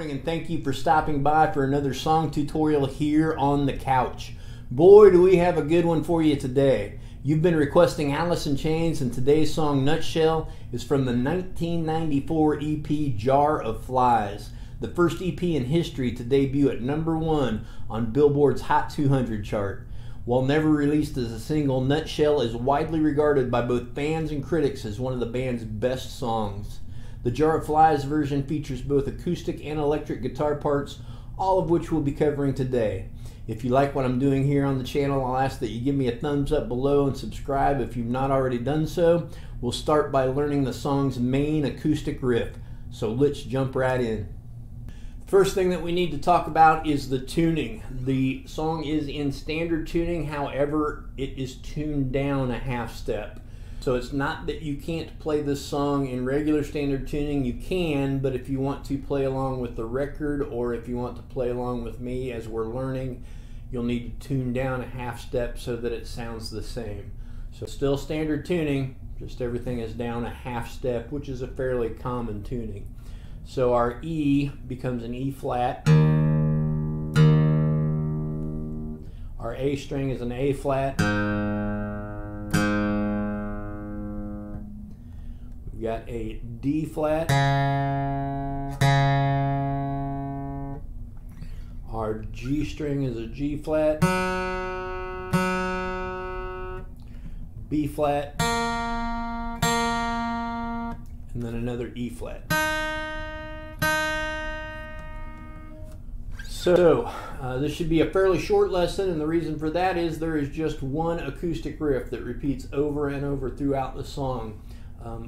morning, and thank you for stopping by for another song tutorial here on the couch. Boy, do we have a good one for you today. You've been requesting Alice in Chains, and today's song, Nutshell, is from the 1994 EP Jar of Flies, the first EP in history to debut at #1 on Billboard's Hot 200 chart. While never released as a single, Nutshell is widely regarded by both fans and critics as one of the band's best songs. The Jar of Flies version features both acoustic and electric guitar parts, all of which we'll be covering today. If you like what I'm doing here on the channel, I'll ask that you give me a thumbs up below and subscribe if you've not already done so. We'll start by learning the song's main acoustic riff, so let's jump right in. First thing that we need to talk about is the tuning. The song is in standard tuning, however, it is tuned down a half step. So it's not that you can't play this song in regular standard tuning, you can, but if you want to play along with the record or if you want to play along with me as we're learning, you'll need to tune down a half step so that it sounds the same. So still standard tuning, just everything is down a half step, which is a fairly common tuning. So our E becomes an E flat. Our A string is an A flat. We've got a D flat. Our G string is a G flat. B flat. And then another E flat. So this should be a fairly short lesson, and the reason for that is there is just one acoustic riff that repeats over and over throughout the song.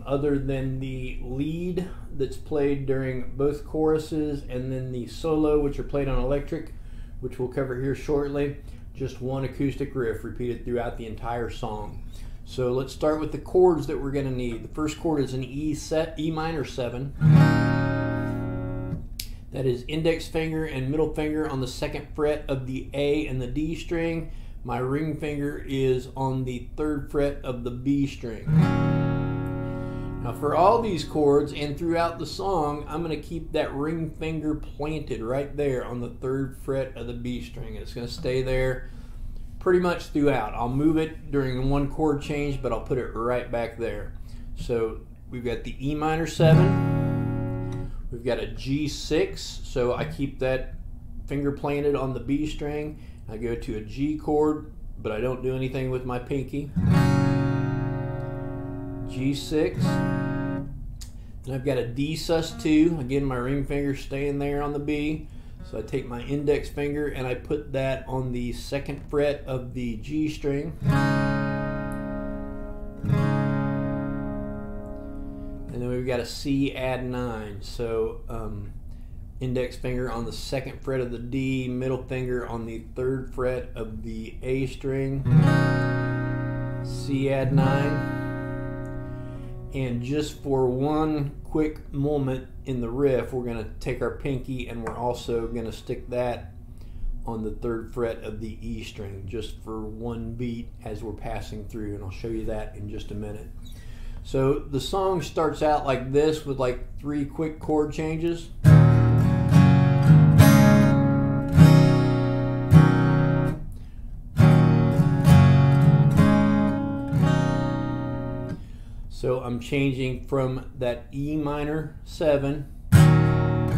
Other than the lead that's played during both choruses and then the solo, which are played on electric, which we'll cover here shortly, just one acoustic riff repeated throughout the entire song. So let's start with the chords that we're going to need. The first chord is an E minor 7. That is index finger and middle finger on the 2nd fret of the A and the D string. My ring finger is on the 3rd fret of the B string. Now for all these chords and throughout the song, I'm going to keep that ring finger planted right there on the 3rd fret of the B string. It's going to stay there pretty much throughout. I'll move it during one chord change, but I'll put it right back there. So we've got the E minor 7. We've got a G6, so I keep that finger planted on the B string. I go to a G chord, but I don't do anything with my pinky. G6. Then I've got a D sus2. Again, my ring finger staying there on the B. So I take my index finger and I put that on the 2nd fret of the G string. And then we've got a C add 9. So index finger on the 2nd fret of the D, middle finger on the 3rd fret of the A string, C add 9. And just for one quick moment in the riff, we're going to take our pinky and we're also going to stick that on the 3rd fret of the E string, just for one beat as we're passing through, and I'll show you that in just a minute. So the song starts out like this with like 3 quick chord changes. So I'm changing from that E minor 7, and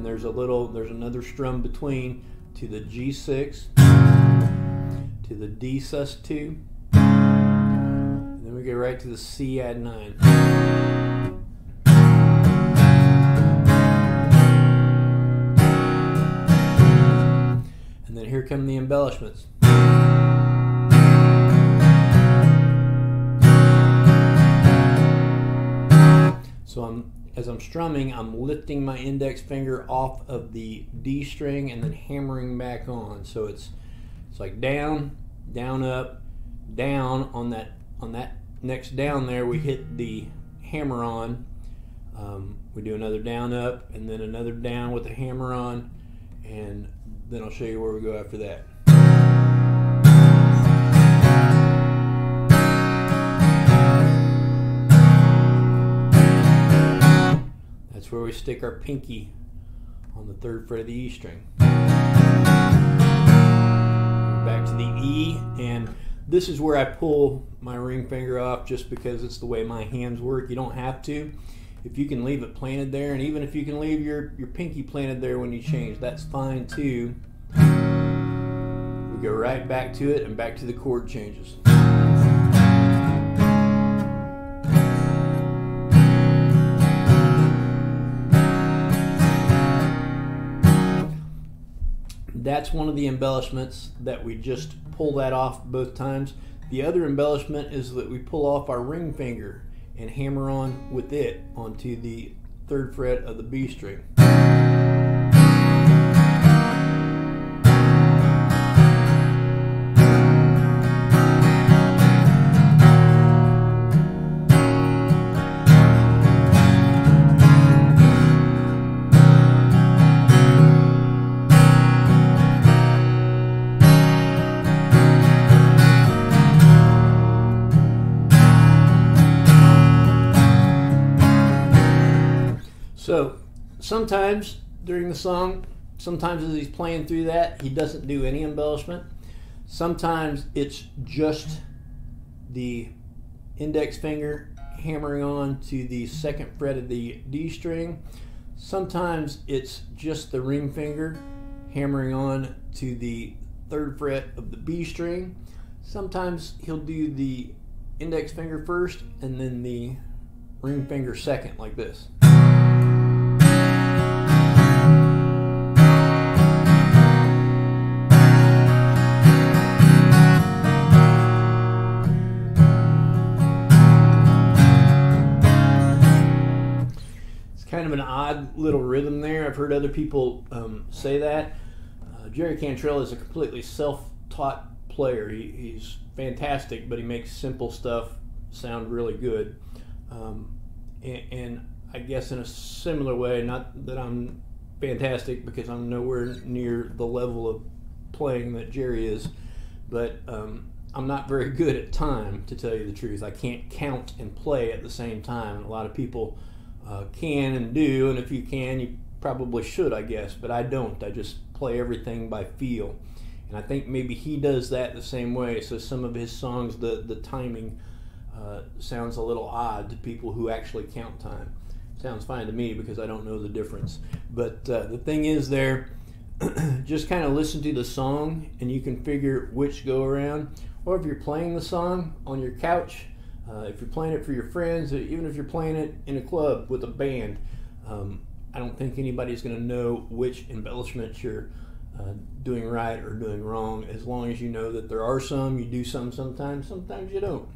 there's another strum between, to the G6, to the D sus2, and then we go right to the C add 9. And then here come the embellishments. So as I'm strumming, I'm lifting my index finger off of the D string and then hammering back on. So it's like down, down, up, down. On that next down there, we hit the hammer on. We do another down, up, and then another down with the hammer on, and then I'll show you where we go after that. That's where we stick our pinky on the 3rd fret of the E string. Back to the E, and this is where I pull my ring finger off just because it's the way my hands work. You don't have to. If you can leave it planted there, and even if you can leave your pinky planted there when you change, that's fine too. We go right back to it and back to the chord changes. That's one of the embellishments that we just pull that off both times. The other embellishment is that we pull off our ring finger and hammer on with it onto the 3rd fret of the B string. So sometimes during the song, sometimes as he's playing through that, he doesn't do any embellishment. Sometimes it's just the index finger hammering on to the 2nd fret of the D string. Sometimes it's just the ring finger hammering on to the 3rd fret of the B string. Sometimes he'll do the index finger first and then the ring finger second, like this. Kind of an odd little rhythm there. I've heard other people say that. Jerry Cantrell is a completely self-taught player. He's fantastic, but he makes simple stuff sound really good. And I guess in a similar way, not that I'm fantastic because I'm nowhere near the level of playing that Jerry is, but I'm not very good at time, to tell you the truth. I can't count and play at the same time. And a lot of people can and do, and if you can, you probably should, I guess, but I don't. I just play everything by feel, and I think maybe he does that the same way. So some of his songs, the timing sounds a little odd to people who actually count time. Sounds fine to me because I don't know the difference. But the thing is there, just kind of listen to the song and you can figure which go around, or if you're playing the song on your couch, if you're playing it for your friends, even if you're playing it in a club with a band, I don't think anybody's going to know which embellishments you're doing right or doing wrong, as long as you know that there are some. You do some sometimes, sometimes you don't.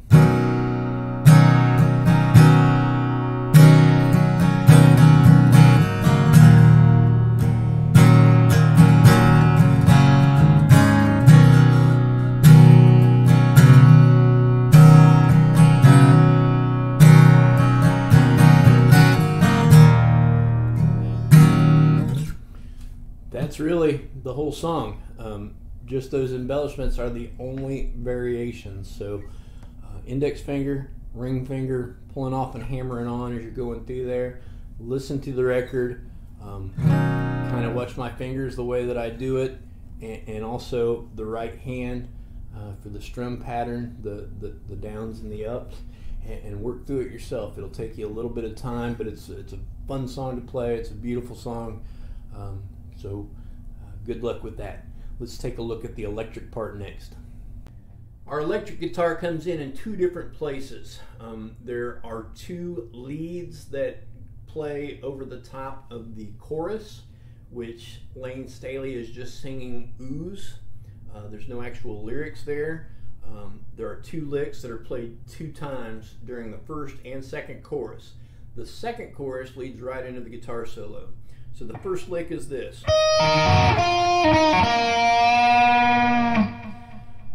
That's really the whole song. Just those embellishments are the only variations. So index finger, ring finger, pulling off and hammering on as you're going through there. Listen to the record, kind of watch my fingers the way that I do it, and also the right hand for the strum pattern, the downs and the ups, and work through it yourself. It'll take you a little bit of time, but it's a fun song to play. It's a beautiful song. So good luck with that. Let's take a look at the electric part next. Our electric guitar comes in 2 different places. There are 2 leads that play over the top of the chorus, which Lane Staley is just singing ooze. There's no actual lyrics there. There are 2 licks that are played 2 times during the first and second chorus. The second chorus leads right into the guitar solo. So the first lick is this.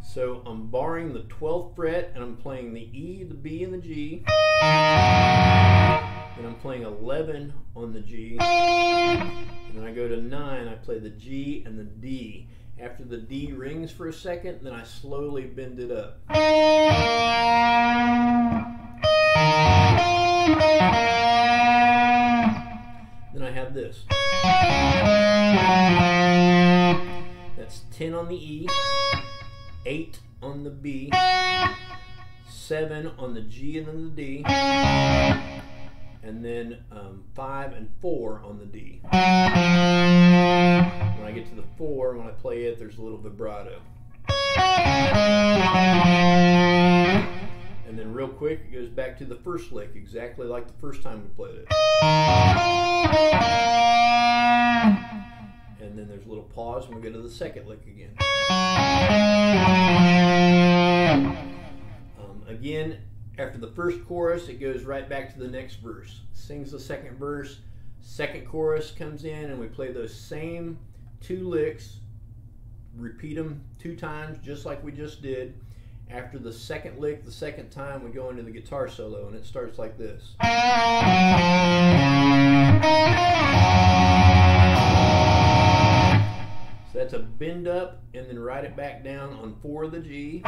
So I'm barring the 12th fret and I'm playing the E, the B, and the G. And I'm playing 11 on the G. And then I go to 9, I play the G and the D. After the D rings for a second, then I slowly bend it up. Then then I have this. That's 10 on the E, 8 on the B, 7 on the G and then the D, and then 5 and 4 on the D. When I get to the 4, when I play it, there's a little vibrato. And then real quick, it goes back to the first lick, exactly like the first time we played it. And then there's a little pause and we go to the second lick again. Again, after the first chorus, it goes right back to the next verse. Sings the second verse, second chorus comes in, and we play those same 2 licks, repeat them 2 times, just like we just did. After the second lick, the second time, we go into the guitar solo, and it starts like this. So that's a bend up, and then write it back down on 4 of the G.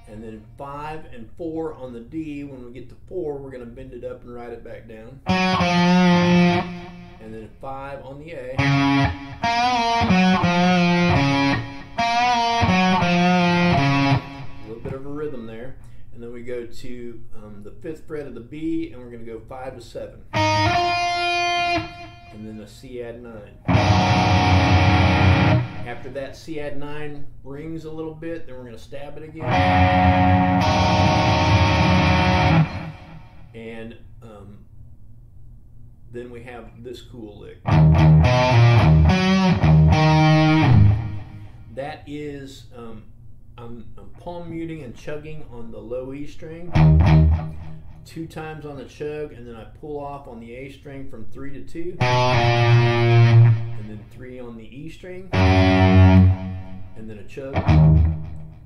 And then 5 and 4 on the D. When we get to 4, we're going to bend it up and write it back down. And then 5 on the A. A little bit of a rhythm there. And then we go to the 5th fret of the B, and we're going to go 5 to 7. And then a C add 9. After that C add 9 rings a little bit, then we're going to stab it again. And then we have this cool lick. That is, I'm palm muting and chugging on the low E string 2 times on the chug, and then I pull off on the A string from 3 to 2. And then 3 on the E string, and then a chug,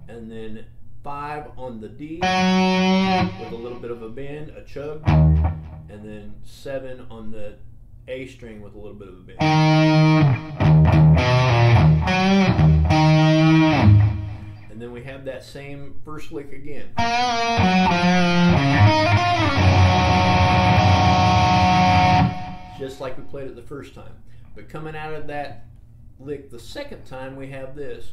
and then 5 on the D with a little bit of a bend, a chug, and then 7 on the A string with a little bit of a bend. And then we have that same first lick again. Just like we played it the first time. But coming out of that lick the second time, we have this.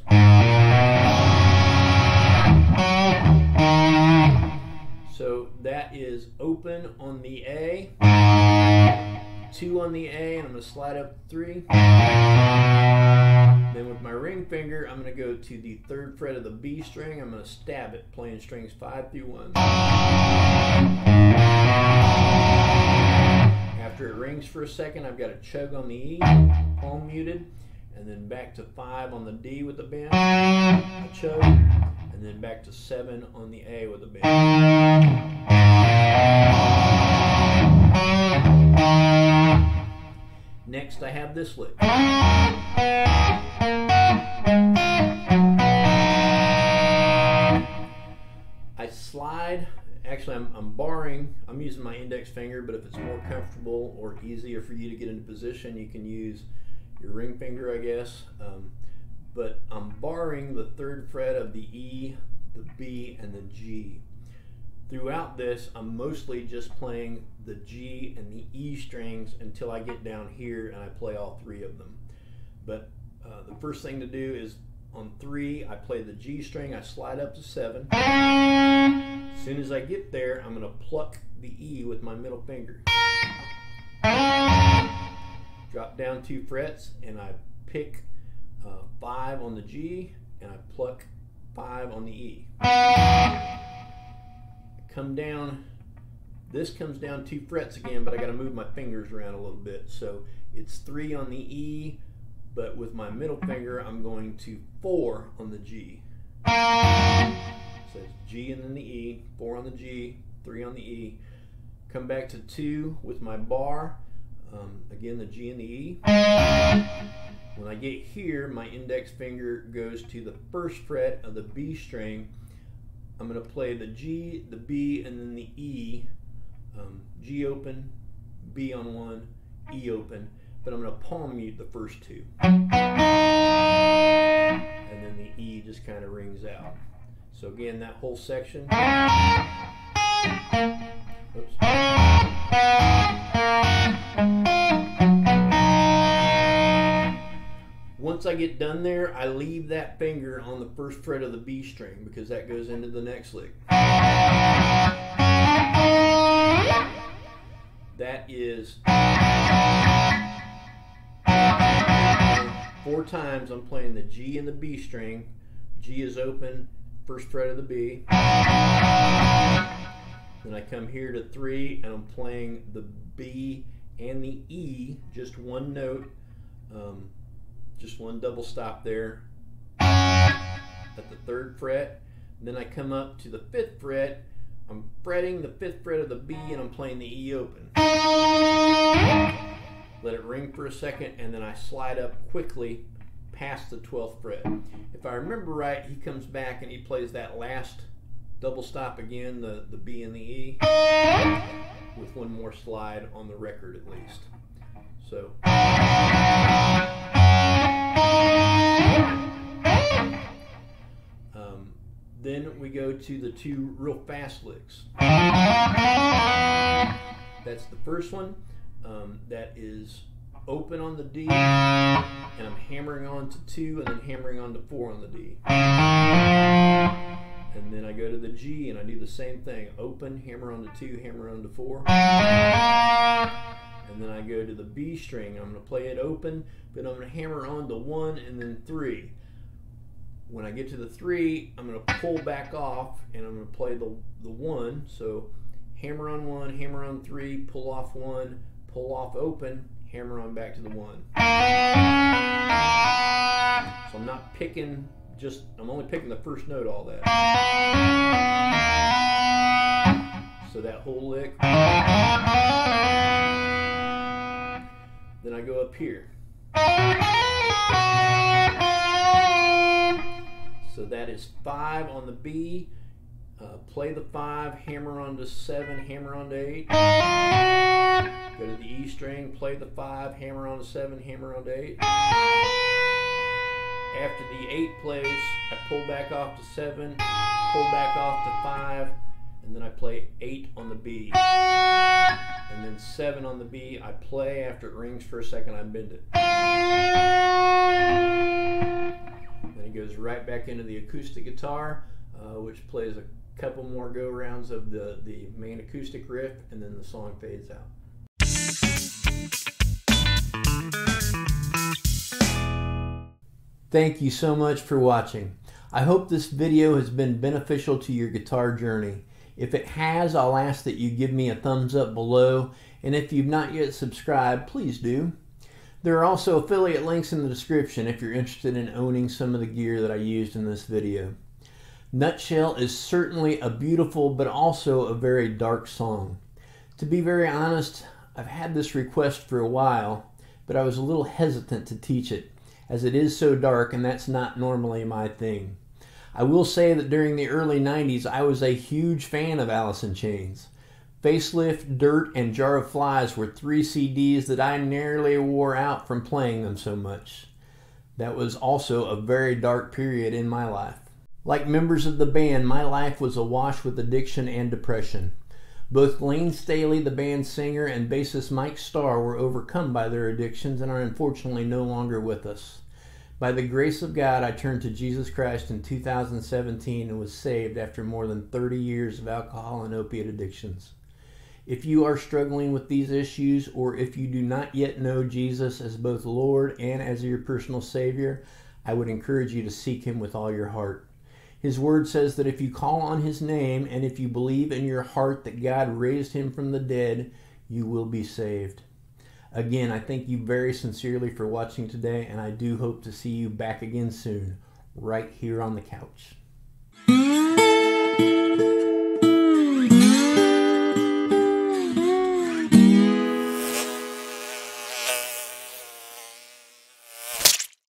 So that is open on the A, 2 on the A, and I'm going to slide up 3. Then with my ring finger, I'm going to go to the 3rd fret of the B string. I'm going to stab it, playing strings 5 through 1. After it rings for a second, I've got a chug on the E, palm muted, and then back to 5 on the D with a bend, a chug, and then back to 7 on the A with a bend. Next, I have this lick. I slide. Actually, I'm barring, I'm using my index finger, but if it's more comfortable or easier for you to get into position, you can use your ring finger, I guess. But I'm barring the 3rd fret of the E, the B, and the G. Throughout this, I'm mostly just playing the G and the E strings until I get down here and I play all 3 of them. But the first thing to do is on 3, I play the G string, I slide up to 7. As soon as I get there, I'm going to pluck the E with my middle finger. Drop down 2 frets, and I pick 5 on the G, and I pluck 5 on the E. Come down, this comes down 2 frets again, but I got to move my fingers around a little bit. So it's 3 on the E, but with my middle finger, I'm going to 4 on the G. So it's G and then the E, 4 on the G, 3 on the E. Come back to 2 with my bar, again the G and the E. When I get here, my index finger goes to the 1st fret of the B string. I'm going to play the G, the B, and then the E. G open, B on 1, E open. But I'm going to palm mute the first 2. And then the E just kind of rings out. So again, that whole section. Oops. I get done there, I leave that finger on the first fret of the B string because that goes into the next lick. That is 4 times I'm playing the G and the B string. G is open, first fret of the B. Then I come here to 3 and I'm playing the B and the E, just one note, just one double stop there at the 3rd fret. And then I come up to the 5th fret, I'm fretting the 5th fret of the B and I'm playing the E open. Let it ring for a second and then I slide up quickly past the 12th fret. If I remember right, he comes back and he plays that last double stop again, the B and the E, with one more slide on the record at least. So then we go to the 2 real fast licks. That's the first one. That is open on the D, and I'm hammering on to 2 and then hammering on to 4 on the D. And then I go to the G and I do the same thing. Open, hammer on to 2, hammer on to 4. And then I go to the B string. I'm going to play it open, but I'm going to hammer on to 1 and then 3. When I get to the 3, I'm going to pull back off and I'm going to play the 1. So hammer on 1, hammer on 3, pull off 1, pull off open, hammer on back to the 1. So I'm not picking, I'm only picking the first note, all that. So that whole lick. Then I go up here. So that is 5 on the B. Play the 5, hammer on to 7, hammer on to 8. Go to the E string, play the 5, hammer on to 7, hammer on to 8. After the 8 plays, I pull back off to 7, pull back off to 5, and then I play 8 on the B. And then 7 on the B, I play. After it rings for a second, I bend it. Then it goes right back into the acoustic guitar, which plays a couple more go-rounds of the main acoustic riff, and then the song fades out. Thank you so much for watching. I hope this video has been beneficial to your guitar journey. If it has, I'll ask that you give me a thumbs up below, and if you've not yet subscribed, please do. There are also affiliate links in the description if you're interested in owning some of the gear that I used in this video. Nutshell is certainly a beautiful but also a very dark song. To be very honest, I've had this request for a while, but I was a little hesitant to teach it, as it is so dark and that's not normally my thing. I will say that during the early 90s I was a huge fan of Alice in Chains. Facelift, Dirt, and Jar of Flies were 3 CDs that I nearly wore out from playing them so much. That was also a very dark period in my life. Like members of the band, my life was awash with addiction and depression. Both Lane Staley, the band's singer, and bassist Mike Starr were overcome by their addictions and are unfortunately no longer with us. By the grace of God, I turned to Jesus Christ in 2017 and was saved after more than 30 years of alcohol and opiate addictions. If you are struggling with these issues, or if you do not yet know Jesus as both Lord and as your personal Savior, I would encourage you to seek Him with all your heart. His word says that if you call on His name and if you believe in your heart that God raised Him from the dead, you will be saved. Again, I thank you very sincerely for watching today, and I do hope to see you back again soon, right here on the couch.